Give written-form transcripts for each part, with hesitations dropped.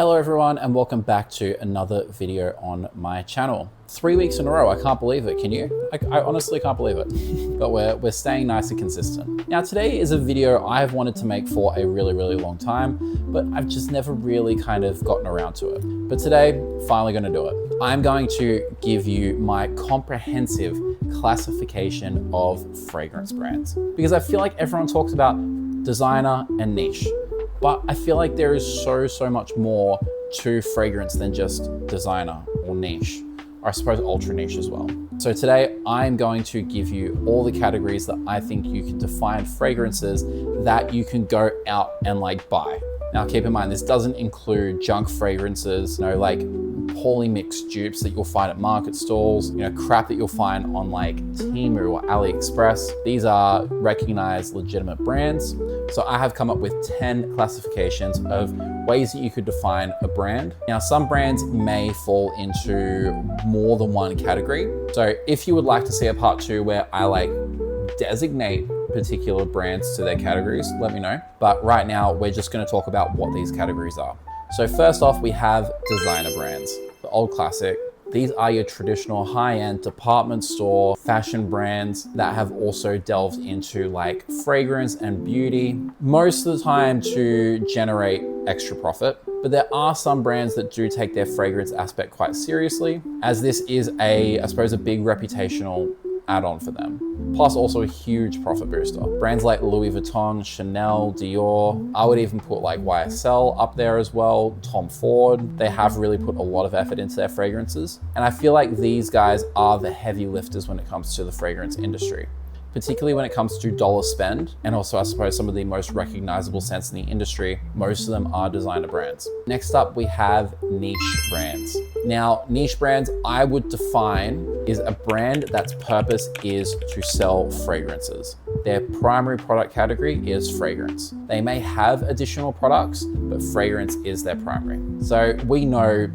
Hello everyone and welcome back to another video on my channel. 3 weeks in a row, I can't believe it, can you? I honestly can't believe it, but we're staying nice and consistent. Now today is a video I've wanted to make for a really long time, but I've just never really kind of gotten around to it. But today, finally gonna do it. I'm going to give you my comprehensive classification of fragrance brands, because I feel like everyone talks about designer and niche. But I feel like there is so much more to fragrance than just designer or niche, or I suppose ultra niche as well. So today I'm going to give you all the categories that I think you can define fragrances that you can go out and buy. Now keep in mind, this doesn't include junk fragrances, like poorly mixed dupes that you'll find at market stalls, crap that you'll find on Temu or AliExpress. These are recognized legitimate brands. So I have come up with 10 classifications of ways that you could define a brand. Now, some brands may fall into more than one category. So if you would like to see a part 2 where I designate particular brands to their categories, let me know. But right now, we're just gonna talk about what these categories are. So first off, we have designer brands, the old classic. These are your traditional high-end department store fashion brands that have also delved into fragrance and beauty, most of the time to generate extra profit. But there are some brands that do take their fragrance aspect quite seriously, as this is I suppose, a big reputational add-on for them. Plus also a huge profit booster. Brands like Louis Vuitton, Chanel, Dior, I would even put YSL up there as well, Tom Ford. They have really put a lot of effort into their fragrances. And I feel like these guys are the heavy lifters when it comes to the fragrance industry, particularly when it comes to dollar spend, and also I suppose some of the most recognizable scents in the industry. Most of them are designer brands. Next up, we have niche brands. Now, niche brands I would define is a brand that's purpose is to sell fragrances. Their primary product category is fragrance. They may have additional products, but fragrance is their primary. So we know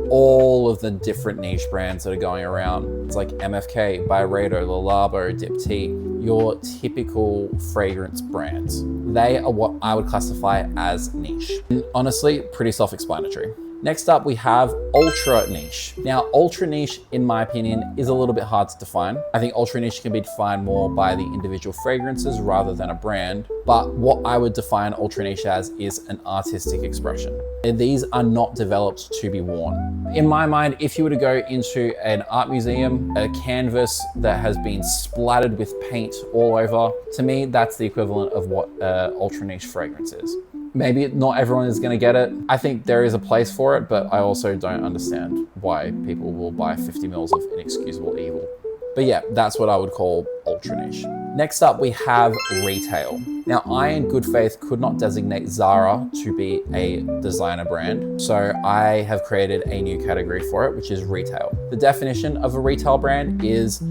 all of the different niche brands that are going around. It's like MFK, Byredo, Le Labo, Diptyque, your typical fragrance brands. They are what I would classify as niche. And honestly, pretty self-explanatory. Next up, we have ultra niche. Now, ultra niche, in my opinion, is a little bit hard to define. I think ultra niche can be defined more by the individual fragrances rather than a brand. But what I would define ultra niche as is an artistic expression. These are not developed to be worn. In my mind, if you were to go into an art museum, a canvas that has been splattered with paint all over, to me, that's the equivalent of what ultra niche fragrance is. Maybe not everyone is gonna get it. I think there is a place for it, but I also don't understand why people will buy 50 mils of inexcusable evil. But yeah, that's what I would call ultra niche. Next up, we have retail. Now, I in good faith could not designate Zara to be a designer brand, so I have created a new category for it, which is retail. The definition of a retail brand is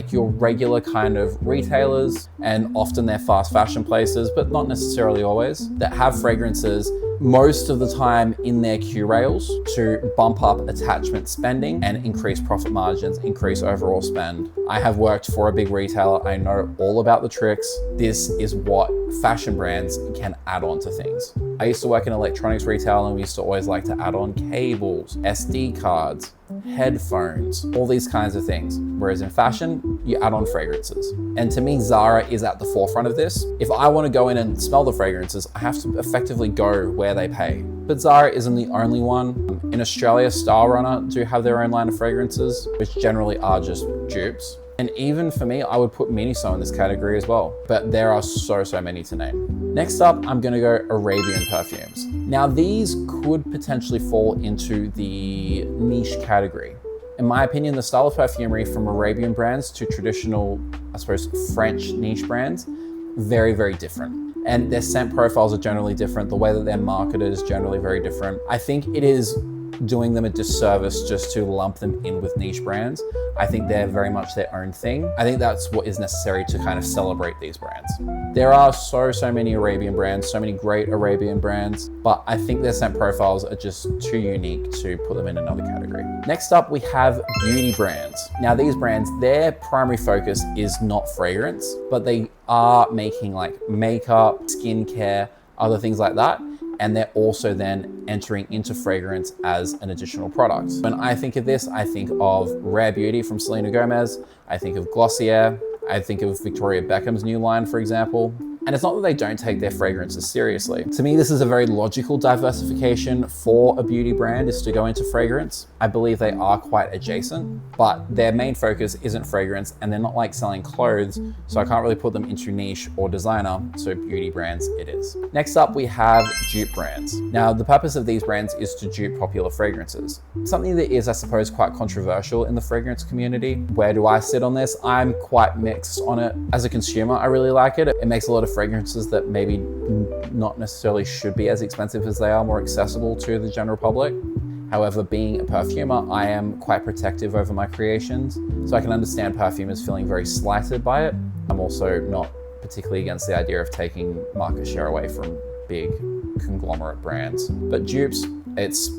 your regular kind of retailers, and often they're fast fashion places, but not necessarily always, that have fragrances most of the time in their Q rails to bump up attachment spending and increase profit margins, increase overall spend. I have worked for a big retailer. I know all about the tricks. This is what fashion brands can add on to things. I used to work in electronics retail, and we used to always like to add on cables, SD cards, headphones, all these kinds of things. Whereas in fashion, you add on fragrances. And to me, Zara is at the forefront of this. If I want to go in and smell the fragrances, I have to effectively go where they pay. But Zara isn't the only one. In Australia, Style Runner do have their own line of fragrances, which generally are just dupes. And even for me, I would put Miniso in this category as well. But there are so many to name. Next up, I'm gonna go Arabian perfumes. Now, these could potentially fall into the niche category. In my opinion, the style of perfumery from Arabian brands to traditional, I suppose, French niche brands, very different. And their scent profiles are generally different. The way that they're marketed is generally very different. I think it is doing them a disservice just to lump them in with niche brands. I think they're very much their own thing. I think that's what is necessary to kind of celebrate these brands. There are so many Arabian brands, so many great Arabian brands, but I think their scent profiles are just too unique to put them in another category. Next up, we have beauty brands. Now, these brands, their primary focus is not fragrance, but they are making makeup, skincare, other things like that. and they're also then entering into fragrance as an additional product. When I think of this, I think of Rare Beauty from Selena Gomez. I think of Glossier. I think of Victoria Beckham's new line, for example. And it's not that they don't take their fragrances seriously. To me, this is a very logical diversification for a beauty brand, is to go into fragrance. I believe they are quite adjacent, but their main focus isn't fragrance, and they're not like selling clothes, so I can't really put them into niche or designer, so beauty brands it is. Next up, we have dupe brands. Now, the purpose of these brands is to dupe popular fragrances. Something that is, I suppose, quite controversial in the fragrance community. Where do I sit on this? I'm quite mixed on it. As a consumer, I really like it. It makes a lot of fragrances that maybe not necessarily should be as expensive as they are more accessible to the general public. However, being a perfumer, I am quite protective over my creations, so I can understand perfumers feeling very slighted by it. I'm also not particularly against the idea of taking market share away from big conglomerate brands. But dupes, it's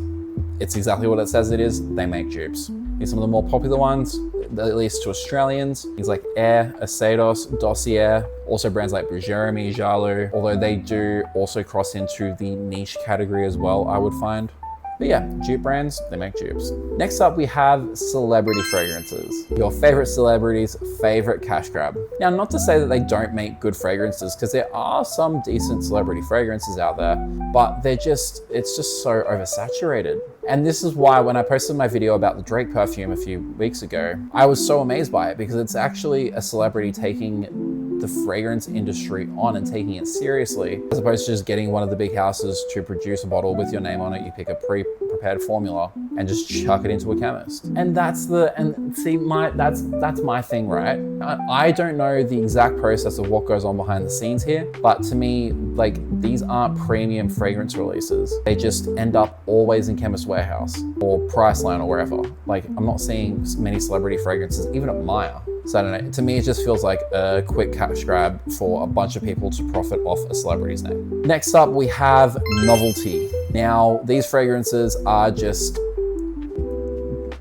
exactly what it says it is. They make dupes. These are some of the more popular ones, at least to Australians. Things like Air, Acetos, Dossier, also brands like Jeremy, Jalo, although they do also cross into the niche category as well, I would find. But yeah, dupe brands, they make dupes. Next up, we have celebrity fragrances. Your favorite celebrities' favorite cash grab. Now, not to say that they don't make good fragrances, because there are some decent celebrity fragrances out there, but it's just so oversaturated. And this is why when I posted my video about the Drake perfume a few weeks ago, I was so amazed by it, because it's actually a celebrity taking the fragrance industry on and taking it seriously, as opposed to just getting one of the big houses to produce a bottle with your name on it. You pick a pre-prepared formula and just chuck it into a chemist. And that's my thing, right? I don't know the exact process of what goes on behind the scenes here, but to me, like, these aren't premium fragrance releases. They just end up always in Chemist Warehouse or Priceline or wherever. Like, I'm not seeing many celebrity fragrances, even at Maya. So I don't know, to me, it just feels like a quick cash grab for a bunch of people to profit off a celebrity's name. Next up, we have novelty. Now, these fragrances are just,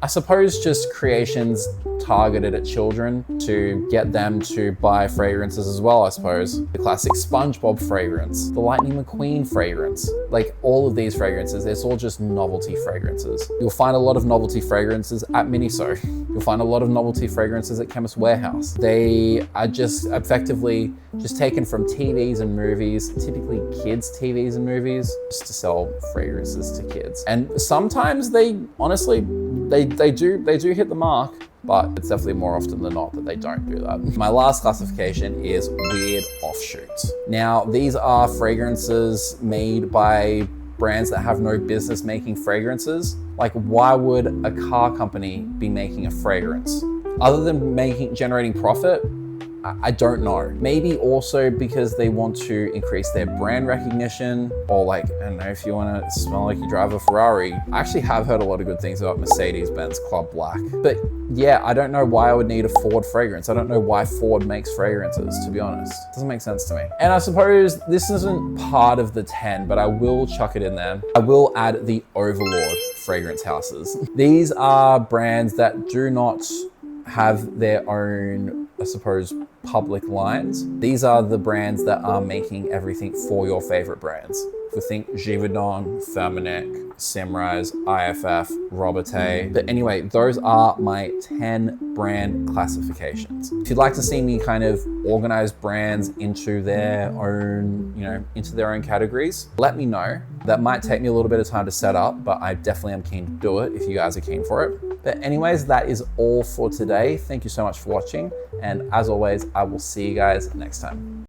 I suppose, just creations targeted at children to get them to buy fragrances as well, I suppose. The classic SpongeBob fragrance, the Lightning McQueen fragrance, like all of these fragrances, it's all just novelty fragrances. You'll find a lot of novelty fragrances at Miniso. You'll find a lot of novelty fragrances at Chemist Warehouse. They are just effectively just taken from TVs and movies, typically kids' TVs and movies, just to sell fragrances to kids. And sometimes they, honestly, they do hit the mark, but it's definitely more often than not that they don't do that. My last classification is weird offshoots. Now, these are fragrances made by brands that have no business making fragrances. Like, why would a car company be making a fragrance? Other than generating profit, I don't know. Maybe also because they want to increase their brand recognition, or like, I don't know, if you want to smell like you drive a Ferrari. I actually have heard a lot of good things about Mercedes-Benz Club Black. But yeah, I don't know why I would need a Ford fragrance. I don't know why Ford makes fragrances, to be honest. It doesn't make sense to me. And I suppose this isn't part of the 10, but I will chuck it in there. I will add the Overlord fragrance houses. These are brands that do not have their own, I suppose, public lines. These are the brands that are making everything for your favorite brands. If we think Givaudan, Firmenich, Simrise, IFF, Robertet. But anyway, those are my 10 brand classifications. If you'd like to see me kind of organize brands into their own, into their own categories, let me know. That might take me a little bit of time to set up, but I definitely am keen to do it if you guys are keen for it. But anyways, that is all for today. Thank you so much for watching. And as always, I will see you guys next time.